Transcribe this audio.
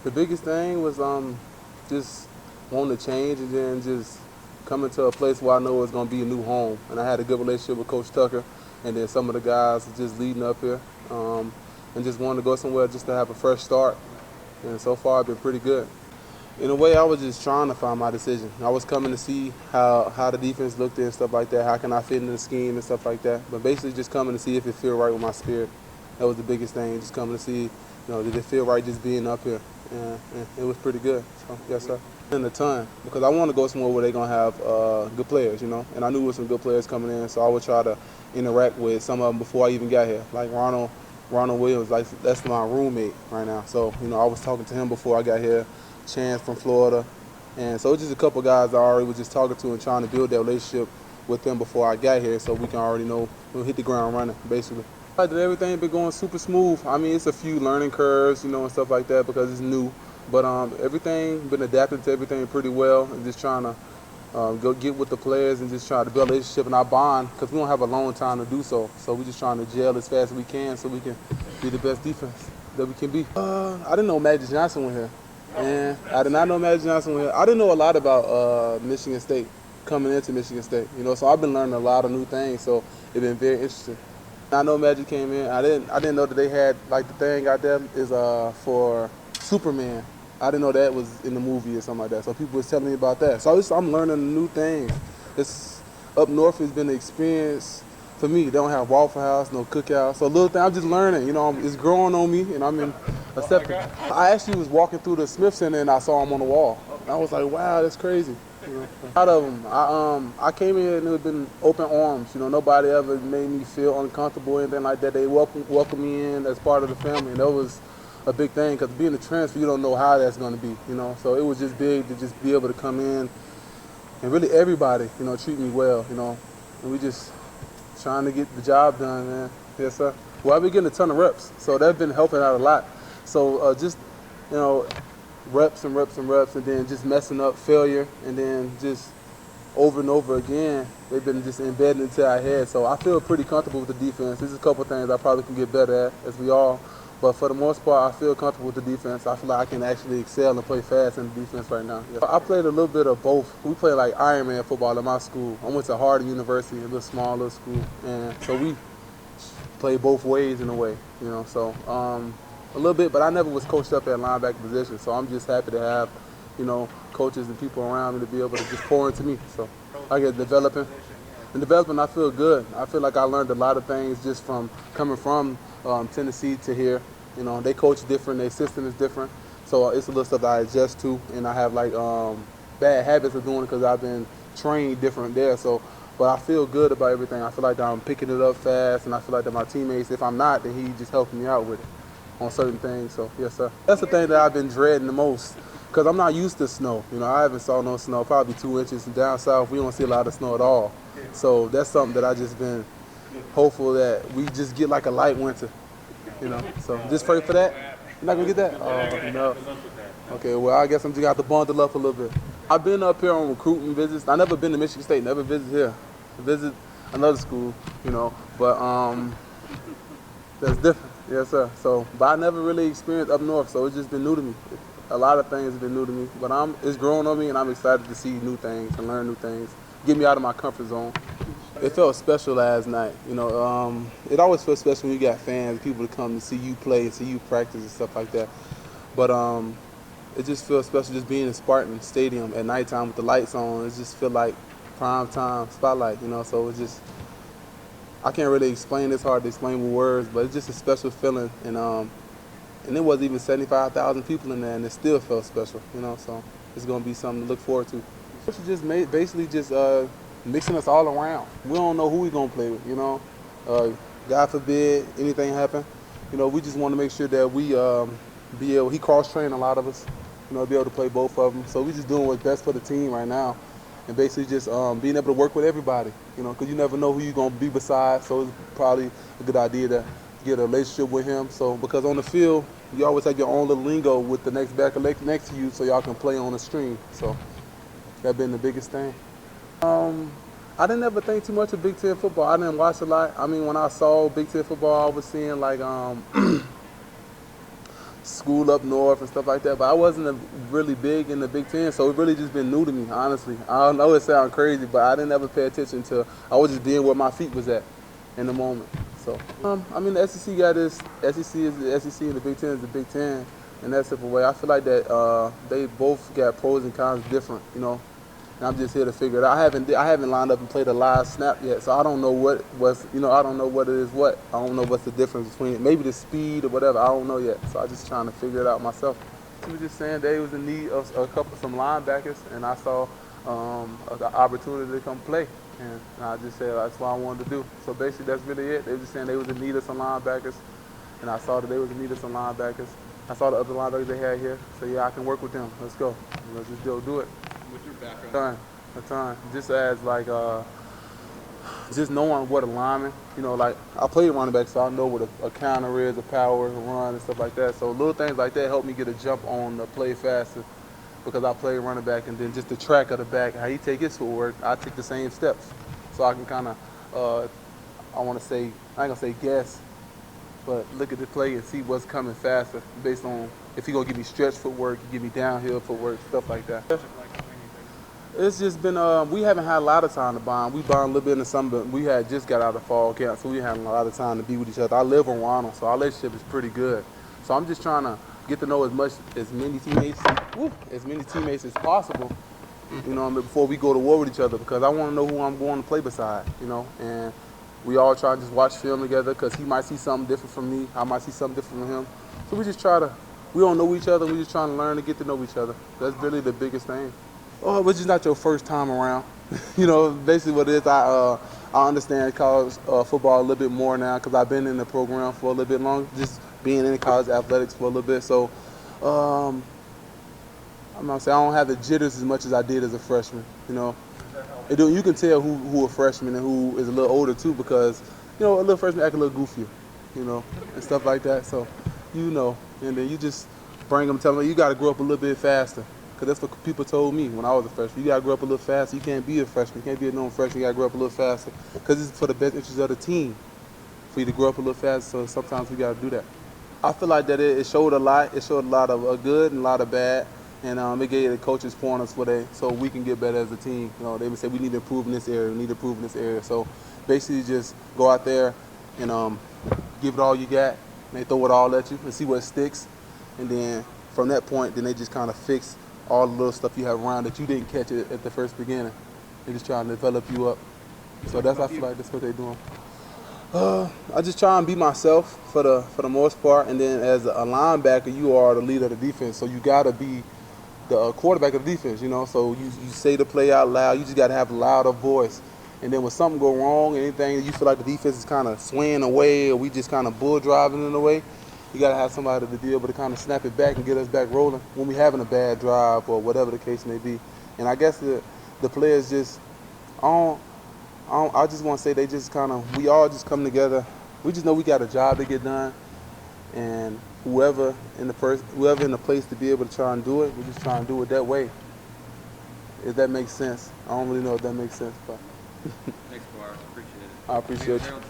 The biggest thing was just wanting to change and then just coming to a place where I know it's going to be a new home. And I had a good relationship with Coach Tucker and then some of the guys just leading up here and just wanted to go somewhere just to have a fresh start. And so far, I've been pretty good. In a way, I was just trying to find my decision. I was coming to see how the defense looked and stuff like that. How can I fit into the scheme and stuff like that. But basically just coming to see if it feel right with my spirit. That was the biggest thing, just coming to see, did it feel right just being up here. And it was pretty good. So, yes, sir. And a ton, because I want to go somewhere where they're going to have good players, And I knew there were some good players coming in, so I would try to interact with some of them before I even got here. Like Ronald Williams, like that's my roommate right now. So, I was talking to him before I got here. Chance from Florida. And so it's just a couple guys I already was just talking to and trying to build that relationship with them before I got here so we can already know we'll hit the ground running, basically. I like that everything been going super smooth. I mean, it's a few learning curves, and stuff like that because it's new. But everything, been adapting to everything pretty well and just trying to go get with the players and just try to build a relationship and our bond because we don't have a long time to do so. So we're just trying to gel as fast as we can so we can be the best defense that we can be. I didn't know Magic Johnson was here. And I did not know Magic Johnson was here. I didn't know a lot about Michigan State coming into Michigan State, so I've been learning a lot of new things. So it's been very interesting. I know Magic came in. I didn't know that they had like the thing out there is for Superman. I didn't know that was in the movie or something like that. So people was telling me about that. So I'm learning new things. This up north has been an experience for me. They don't have Waffle House, no cookout. So a little thing I'm just learning. It's growing on me, and I'm in accepting. I actually was walking through the Smith Center and I saw him on the wall. And I was like, wow, that's crazy. Out of them, I came in and it had been open arms. Nobody ever made me feel uncomfortable or anything like that. They welcomed me in as part of the family, and that was a big thing because being a transfer, you don't know how that's going to be. So it was just big to just be able to come in and really everybody, treat me well. And we just trying to get the job done, man. Yes, sir. Well, I've been getting a ton of reps, so that's been helping out a lot. So just, reps and reps and reps, and then just messing up failure, and then just over and over again, they've been just embedded into our head. So I feel pretty comfortable with the defense. There's a couple things I probably can get better at, as we all. But for the most part, I feel comfortable with the defense. I feel like I can actually excel and play fast in the defense right now. Yeah. I played a little bit of both. We played like Ironman football in my school. I went to Harding University, a little small little school, and so we played both ways in a way, So a little bit, but I never was coached up at linebacker position. So I'm just happy to have, coaches and people around me to be able to just pour into me. So I get developing. In development, I feel good. I feel like I learned a lot of things just from coming from Tennessee to here. They coach different, their system is different. So it's a little stuff that I adjust to, and I have like bad habits of doing it because I've been trained different there. So, but I feel good about everything. I feel like I'm picking it up fast, and I feel like that my teammates, if I'm not, then he just helping me out with it on certain things. So yes, sir. That's the thing that I've been dreading the most because I'm not used to snow. I haven't saw no snow, probably 2 inches. And down south, we don't see a lot of snow at all. So that's something that I just been hopeful that we just get like a light winter. So just pray for that. You're not gonna get that? Oh no. Okay, well I guess I'm just gonna have to bundle up a little bit. I've been up here on recruiting visits. I never been to Michigan State, never visited here. Visit another school, but that's different. Yes, sir. So, but I never really experienced up north, so it's just been new to me. A lot of things have been new to me, but it's growing on me, and I'm excited to see new things and learn new things, get me out of my comfort zone. It felt special last night. It always feels special when you got fans, people to come to see you play, see you practice and stuff like that. But it just feels special just being in Spartan Stadium at nighttime with the lights on. It just feel like prime time spotlight, So it's just, I can't really explain. It's hard to explain with words, but it's just a special feeling. And it wasn't even 75,000 people in there, and it still felt special, So it's gonna be something to look forward to. It's just basically just mixing us all around. We don't know who we're gonna play with, God forbid anything happen. We just want to make sure that we be able. He cross-trained a lot of us, be able to play both of them. So we just doing what's best for the team right now, and basically just being able to work with everybody. Because you never know who you're gonna be beside. So it's probably a good idea to get a relationship with him. So because on the field, you always have your own little lingo with the next backer next to you, so y'all can play on the stream. So that's been the biggest thing. I didn't ever think too much of Big Ten football. I didn't watch a lot. I mean, when I saw Big Ten football, I was seeing like school up north and stuff like that, but I wasn't really big in the Big Ten, so it really just been new to me, honestly. I know it sounds crazy, but I didn't ever pay attention to. I was just being where my feet was at in the moment. So, I mean, the SEC got this. SEC is the SEC, and the Big Ten is the Big Ten in that simple way. I feel like that they both got pros and cons different, you know. And I'm just here to figure it out. I haven't lined up and played a live snap yet, so I don't know I don't know what it is what. I don't know what's the difference between it. Maybe the speed or whatever. I don't know yet. So I'm just trying to figure it out myself. He was just saying they was in need of some linebackers, and I saw an opportunity to come play, and I just said that's what I wanted to do. So basically, that's really it. They were just saying they was in need of some linebackers, and I saw that they was in need of some linebackers. I saw the other linebackers they had here, so yeah, I can work with them. Let's go. Let's just do it. What's your background? A ton. Just as like, just knowing what a lineman, you know, like I played running back, so I know what a counter is, a power, a run, and stuff like that. So little things like that help me get a jump on the play faster because I played running back, and then just the track of the back, how he take his footwork, I take the same steps. So I can kind of, I ain't gonna say guess, but look at the play and see what's coming faster based on if he gonna give me stretch footwork, give me downhill footwork, stuff like that. It's just been, we haven't had a lot of time to bond. We bond a little bit in the summer, but we had just got out of fall camp, so we had a lot of time to be with each other. I live on Ronald, so our relationship is pretty good. So I'm just trying to get to know as many teammates as possible, you know, before we go to war with each other, because I want to know who I'm going to play beside, you know, and we all try to just watch film together because he might see something different from me, I might see something different from him. So we don't know each other, we just trying to learn to get to know each other. That's really the biggest thing. Oh, which is not your first time around. You know, basically what it is, I understand college football a little bit more now because I've been in the program for a little bit longer, just being in college athletics for a little bit. So I'm gonna say I don't have the jitters as much as I did as a freshman. You know, you can tell who a freshman and who is a little older too, because you know a little freshman act a little goofier, you know, and stuff like that. So you know, and then you just bring them, tell them you got to grow up a little bit faster. Because that's what people told me when I was a freshman. You got to grow up a little faster. You can't be a freshman. You can't be a known freshman. You got to grow up a little faster. Because it's for the best interest of the team for you to grow up a little faster. So sometimes we got to do that. I feel like that it showed a lot. It showed a lot of good and a lot of bad. And it gave the coaches pointers so we can get better as a team. You know, they would say we need to improve in this area. We need to improve in this area. So basically just go out there and give it all you got. And they throw it all at you and see what sticks. And then from that point, then they just kind of fix all the little stuff you have around that you didn't catch it at the first beginning. They're just trying to develop you up. So I feel like that's what they're doing. I just try and be myself for the most part, and then as a linebacker, you are the leader of the defense, so you gotta be the quarterback of the defense, you know. So you say the play out loud. You just gotta have a louder voice. And then when something go wrong, anything you feel like the defense is kind of swaying away, or we just kind of bull driving in a way, you got to have somebody to be able to kind of snap it back and get us back rolling when we're having a bad drive or whatever the case may be. And I guess the players just, I just want to say they just we all just come together. We just know we got a job to get done. And whoever in the place to be able to try and do it, we just try and do it that way. If that makes sense. I don't really know if that makes sense. But Thanks, Quavaris. Appreciate it. I appreciate you.